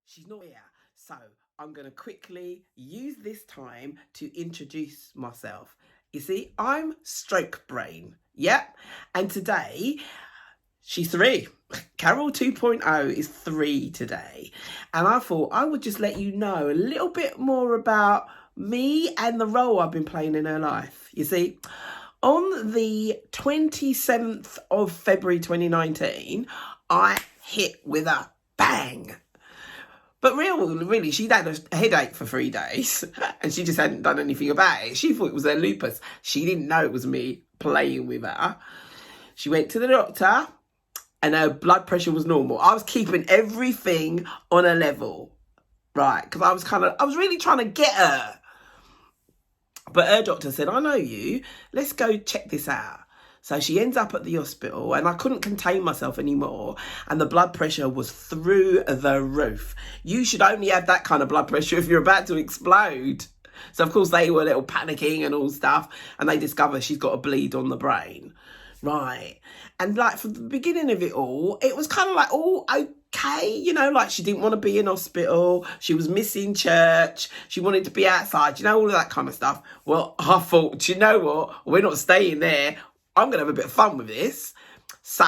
She's not here. So I'm going to quickly use this time to introduce myself. You see, I'm Stroke Brain. Yep. And today, she's 3. Carol 2.0 is 3 today. And I thought I would just let you know a little bit more about me and the role I've been playing in her life. You see, on the 27th of February 2019, I hit with a bang. But really, she'd had a headache for 3 days and she just hadn't done anything about it. She thought it was her lupus. She didn't know it was me playing with her. She went to the doctor and her blood pressure was normal. I was keeping everything on a level, right? Because I was really trying to get her. But her doctor said, I know you. Let's go check this out. So she ends up at the hospital and I couldn't contain myself anymore. And the blood pressure was through the roof. You should only have that kind of blood pressure if you're about to explode. So, of course, they were a little panicking and all stuff. And they discover she's got a bleed on the brain. Right. And like from the beginning of it all, it was kind of like all okay. You know, like she didn't want to be in hospital. She was missing church. She wanted to be outside. You know, all of that kind of stuff. Well, I thought, do you know what? We're not staying there. I'm going to have a bit of fun with this. So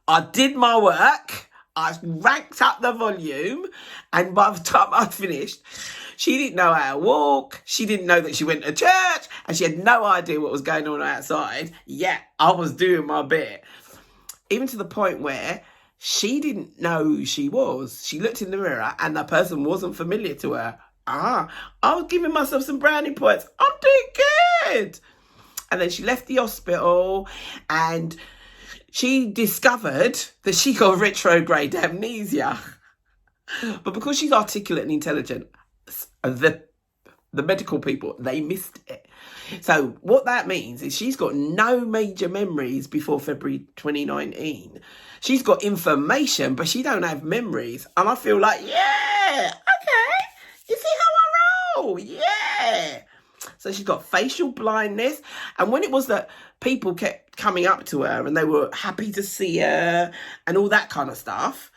I did my work. I ranked up the volume. And by the time I finished, she didn't know how to walk. She didn't know that she went to church. And she had no idea what was going on outside. Yeah, I was doing my bit. Even to the point where she didn't know who she was. She looked in the mirror and the person wasn't familiar to her. I was giving myself some brownie points. I'm doing good. And then she left the hospital and she discovered that she got retrograde amnesia. But because she's articulate and intelligent, the medical people, they missed it. So what that means is she's got no major memories before February 2019. She's got information, but she don't have memories. And I feel like, yeah, okay. You see how I roll? Yeah. So she's got facial blindness. And when it was that people kept coming up to her and they were happy to see her and all that kind of stuff,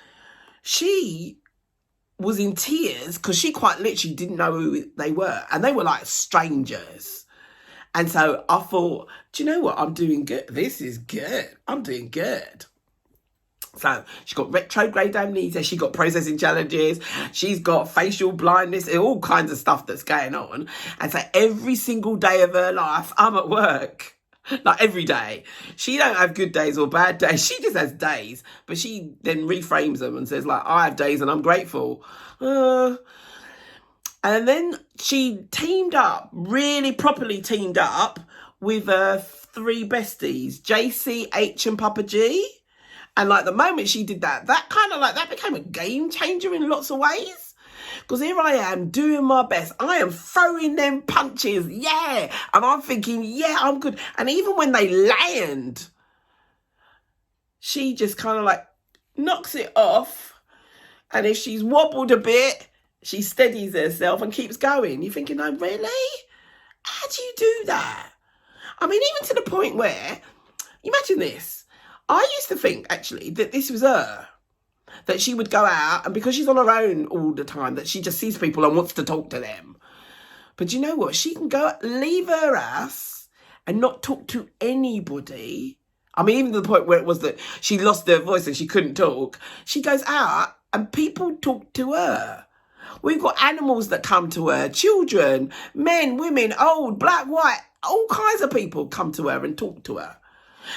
she was in tears because she quite literally didn't know who they were. And they were like strangers. And so I thought, do you know what? I'm doing good. This is good. I'm doing good. So she got retrograde amnesia, she got processing challenges, she's got facial blindness, all kinds of stuff that's going on. And so every single day of her life, I'm at work. Like every day. She don't have good days or bad days. She just has days. But she then reframes them and says, like, I have days and I'm grateful. And then she teamed up, really properly teamed up with her 3 besties, JC, H and Papa G. And like the moment she did that, that became a game changer in lots of ways. Because here I am doing my best. I am throwing them punches. Yeah. And I'm thinking, yeah, I'm good. And even when they land, she just kind of like knocks it off. And if she's wobbled a bit, she steadies herself and keeps going. You're thinking, oh, really? How do you do that? I mean, even to the point where, imagine this. I used to think, actually, that this was her. That she would go out, and because she's on her own all the time, that she just sees people and wants to talk to them. But you know what? She can go leave her house and not talk to anybody. I mean, even to the point where it was that she lost her voice and she couldn't talk. She goes out and people talk to her. We've got animals that come to her, children, men, women, old, black, white, all kinds of people come to her and talk to her.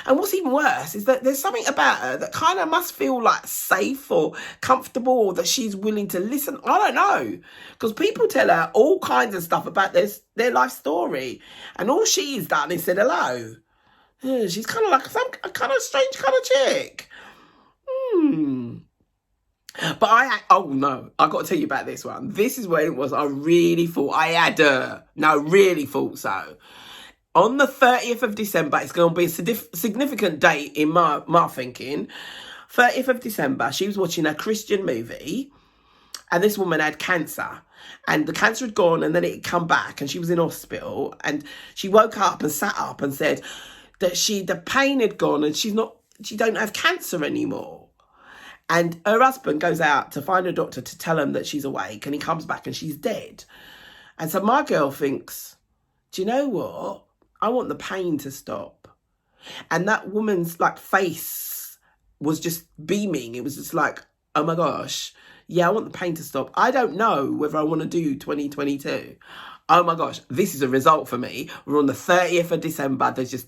And what's even worse is that there's something about her that kind of must feel like safe or comfortable, or that she's willing to listen. I don't know. Because people tell her all kinds of stuff about their life story. And all she's done is said hello. She's kind of like a kind of strange kind of chick. But I got to tell you about this one. This is where it was. I really thought I had her. No, really thought so. On the 30th of December, it's going to be a significant date in my thinking. 30th of December, she was watching a Christian movie and this woman had cancer. And the cancer had gone and then it had come back and she was in hospital. And she woke up and sat up and said that the pain had gone and she don't have cancer anymore. And her husband goes out to find a doctor to tell him that she's awake, and he comes back and she's dead. And so my girl thinks, do you know what? I want the pain to stop. And that woman's like face was just beaming. It was just like, oh my gosh, yeah, I want the pain to stop. I don't know whether I want to do 2022. Oh my gosh, this is a result for me. We're on the 30th of December. There's just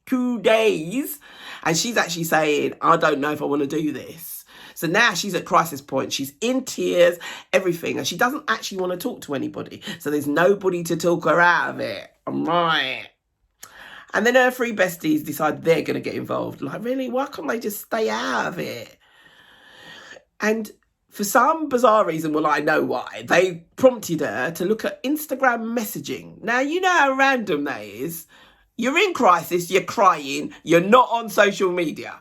2 days. And she's actually saying, I don't know if I want to do this. So now she's at crisis point. She's in tears, everything. And she doesn't actually want to talk to anybody. So there's nobody to talk her out of it. I'm right. And then her 3 besties decide they're going to get involved. Like, really? Why can't they just stay out of it? And for some bizarre reason, well, I know why, they prompted her to look at Instagram messaging. Now, you know how random that is. You're in crisis, you're crying, you're not on social media.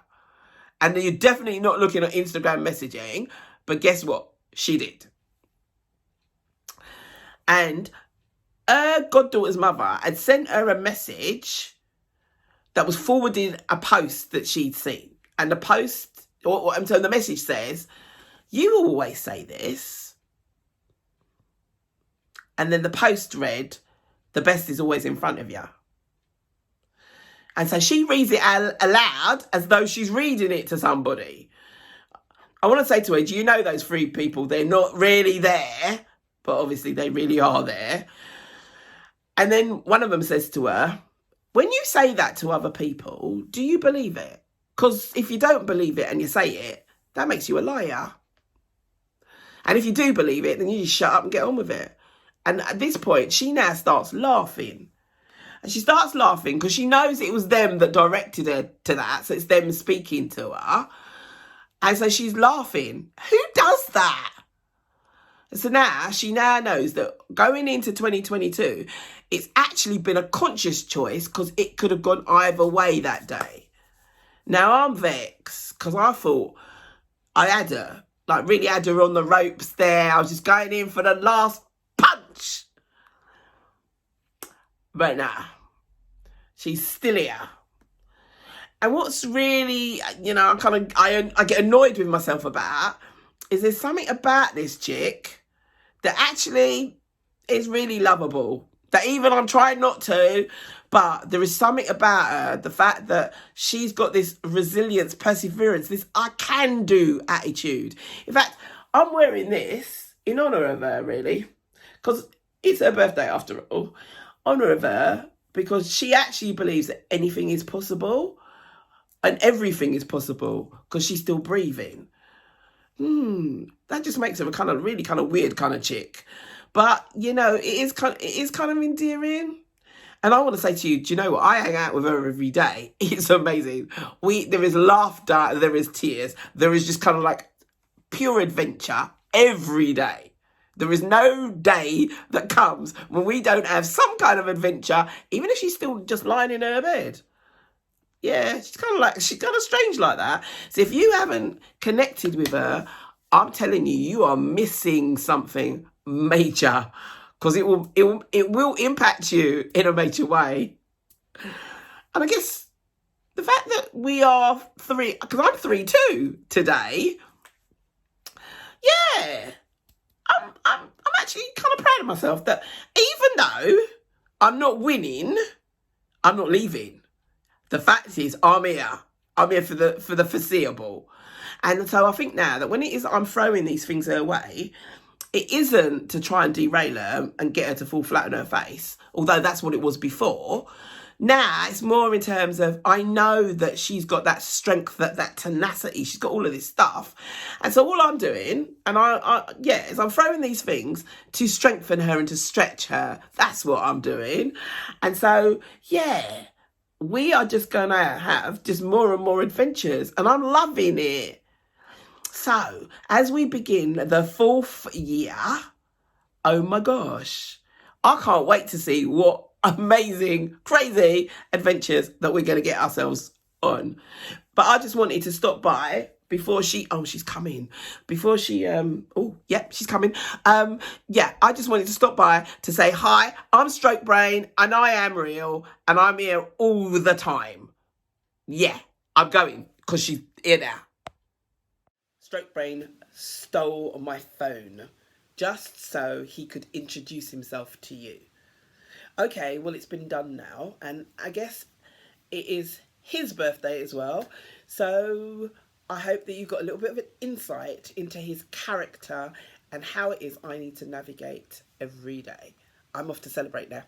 And you're definitely not looking at Instagram messaging. But guess what? She did. And her goddaughter's mother had sent her a message that was forwarding a post that she'd seen. And the post, so the message says, you always say this. And then the post read, the best is always in front of you. And so she reads it aloud as though she's reading it to somebody. I want to say to her, do you know those 3 people? They're not really there, but obviously they really are there. And then one of them says to her, when you say that to other people, do you believe it? Because if you don't believe it and you say it, that makes you a liar. And if you do believe it, then you just shut up and get on with it. And at this point, she now starts laughing. And she starts laughing because she knows it was them that directed her to that. So it's them speaking to her. And so she's laughing. Who does that? So now she knows that going into 2022, it's actually been a conscious choice because it could have gone either way that day. Now I'm vexed because I thought I had her, like really had her on the ropes there. I was just going in for the last punch. But nah, she's still here. And what's really, I get annoyed with myself about is there's something about this chick that actually is really lovable. That even I'm trying not to, but there is something about her, the fact that she's got this resilience, perseverance, this I can do attitude. In fact, I'm wearing this in honour of her, really, because it's her birthday after all. Honour of her, because she actually believes that anything is possible and everything is possible because she's still breathing. That just makes her a really weird kind of chick. But, it is kind of endearing. And I want to say to you, do you know what? I hang out with her every day. It's amazing. There is laughter, there is tears, there is just pure adventure every day. There is no day that comes when we don't have some kind of adventure, even if she's still just lying in her bed. Yeah, she's kind of strange like that. So if you haven't connected with her, I'm telling you, you are missing something major, because it will impact you in a major way. And I guess the fact that we are 3, because I'm 3 too today. Yeah, I'm actually kind of proud of myself that even though I'm not winning, I'm not leaving. The fact is, I'm here. I'm here for the foreseeable. And so I think now that when it is I'm throwing these things her way, it isn't to try and derail her and get her to fall flat on her face, although that's what it was before. Now it's more in terms of, I know that she's got that strength, that tenacity. She's got all of this stuff. And so all I'm doing, and is I'm throwing these things to strengthen her and to stretch her. That's what I'm doing. And so, yeah, we are just going to have just more and more adventures. And I'm loving it. So, as we begin the 4th year, oh my gosh, I can't wait to see what amazing, crazy adventures that we're going to get ourselves on. But I just wanted to stop by before she's coming. Before she, she's coming. I just wanted to stop by to say, hi, I'm Stroke Brain and I am real and I'm here all the time. Yeah, I'm going because she's here now. Stroke Brain stole my phone just so he could introduce himself to you. Okay, well, it's been done now, and I guess it is his birthday as well. So I hope that you got a little bit of an insight into his character and how it is I need to navigate every day. I'm off to celebrate now.